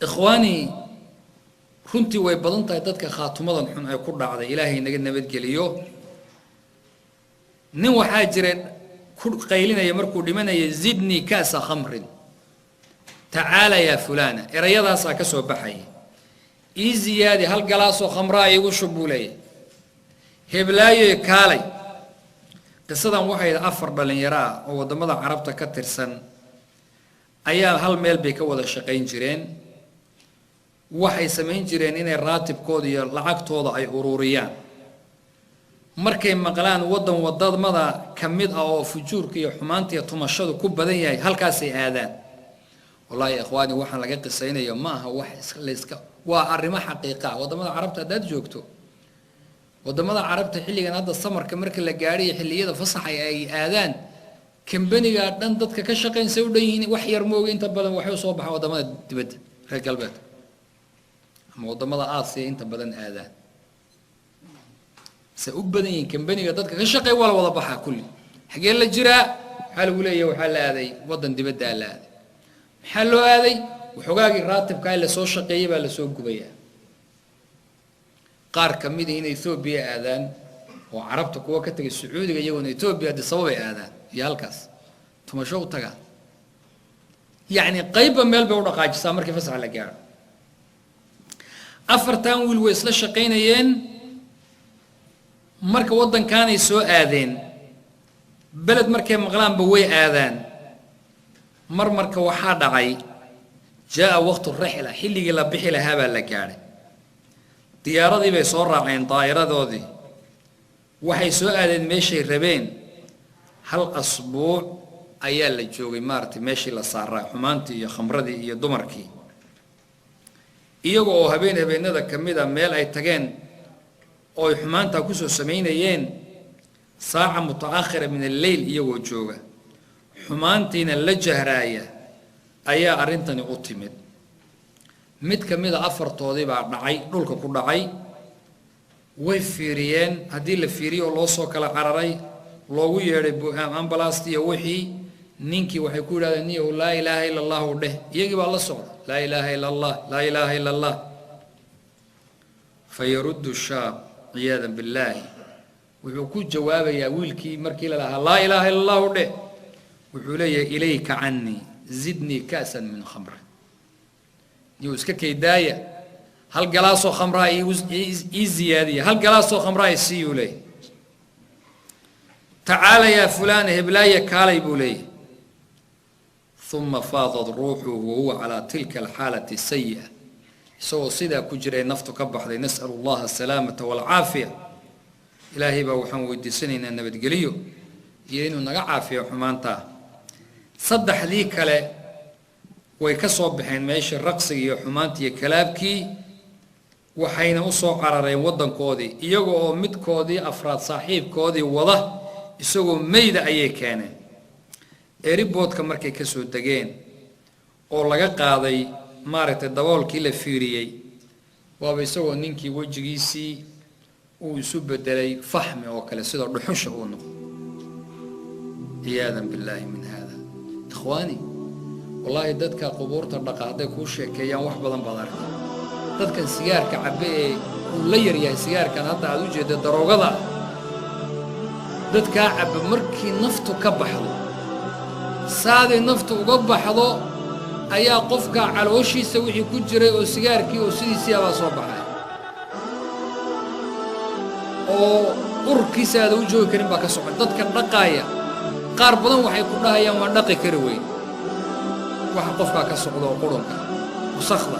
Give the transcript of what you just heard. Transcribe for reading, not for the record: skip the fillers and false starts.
إخواني runtii way badan tahay dadka khaatumadan xun ay ku dhacday ilaahay naga nabad geliyo nin waxa jira ku qaylinaya markuu dhimanaya zidni kaasa khamrin taala ya fulana erayadaas ka soo baxay ii ziyaadi hal galaaso khamra igu shubulay heblaayo kaalay qisadan waxay afar dhalinyaro oo wadamada carabta ka tirsan ayaa hal meel bay ka wada shaqeyn jireen waxay sameyn jireen inay raatibkooda iyo lacagtooda ay ururiyaan markay maqlaan wadamada kamid ah oo fujuurka iyo xumaanta iyo tumashadu ku badan yahay halkaas ay aadaan wallahi ikhwaani waxaan laga qisaynayo ma aha wax iska waa arimo xaqiiqa wadamada carabta dad joogto wadamada carabta xilligan hadda samarka marka la gaariyo xilliyada fasaxa ay aadaan kambaniga dhan dadka ka shaqeynsa u dhan wax yar mooga inta badan waxay soo baxaan wadamada dibadda reer galbeed ama wadamada Aasiya inta badan aadaan se u badan yihiin kambaniga dadka ka shaqeey wada baxa kulli xagee la jira waxa lagu leeyahay waxa la aaday wadan dibadda la aaday waxa loo aaday waxogaagii raatibka la soo shaqeeyay baa la soo gubayaa qaar kamid ah in Ethiopia aadaan oo carabta kuwa ka tagay Sacuudiga iyagoo Ethiopia sabab ay aadaan iyo halkaas tumasho u tagaan yani qayba meel bay u dhaqaajisaa markii fasax la gaaro afartan wiil way isla shaqeynayeen marka wadankan ay soo aadeen balad markay maqlaan ba way aadaan marka waxa dhacay jaa waqtu rihla xilliga la bixi lahaa baa la gaaray diyaaradii bay soo raaceen daayiradoodii waxay soo aadeen meeshay rabeen hal asbuuc ayaa la joogay maartay meeshii la saaray xumaantii iyo khamradii iyo dumarkii iyagoo habeenada kamida meel ay tageen oo xumaanta ku soo sameeyeen saaca mutaakhira min al-layl iyagoo jooga xumaantiina la jahraaya ayaa arintani u timid mid kamida afartoodii baa dhacay dhulka ku dhacay way fiiriyeen hadii la fiiriyo loo soo kala cararay loogu yeeray ambulance iyo wixii ninkii waxay ku yiraahdeen niyo laa ilaaha illa allah dheh iyagii baa la socda laa ilaaha illa allah laa ilaaha illa allah fayaruddu shaab iyaadan billahi wuxuu ku jawaabayaa wiilkii markii la lahaa laa ilaaha illa allah dheh wuxuu leeyahay ilayka anni zidni kaasan min khamr يو إسكا كيدايا هل جلاسو خمرة إيزيادية هل جلاسو خمرة يسيولي تعال يا فلان هبلايا كالي بولي ثم فاضت روحه وهو على تلك الحالة السيئة سو صدا كجري نفط كبح لي نسأل الله السلامة والعافية إلهي بوحن ودي سنين أن بتقليو يينو نقع عافية حمانتا صدح ذيك له way ka soo baxeen meesha raqsiga iyo xumaantii iyo kalaabkii waxayna u soo qarareen wadankoodii iyagoo oo midkoodii afraad saaxiibkoodii wada isagoo meeyda ayay keeneen airportka markay ka soo dageen oo laga qaaday maaragtay daboolkii la fiiriyay waaba isagoo ninkii wajigiisii uu isu bedelay fahmi oo kale sida dhuxusha uu noqdo iyaadan billahi min hada ikhwani والله دتك قبورته dhaqaaqday ku sheekeeyaan wax badan badan dadkan sigaarka cabay la yar yahay sigaarkan hadda aad u jeedo daroogada dadka cab markii naftu ka baxdo saade naftu uga baxdo ayaa qofka calooshiisa wixii ku jiray oo sigaarkii oo sidiisii aba soo baxay oo urkiisa aad u joogi karin ba ka socon dadka dhaqaaya qaar badan waxay ku dhahayaan waa dhaqi kari weyn waxa qofka ka socdo qurunka wasakda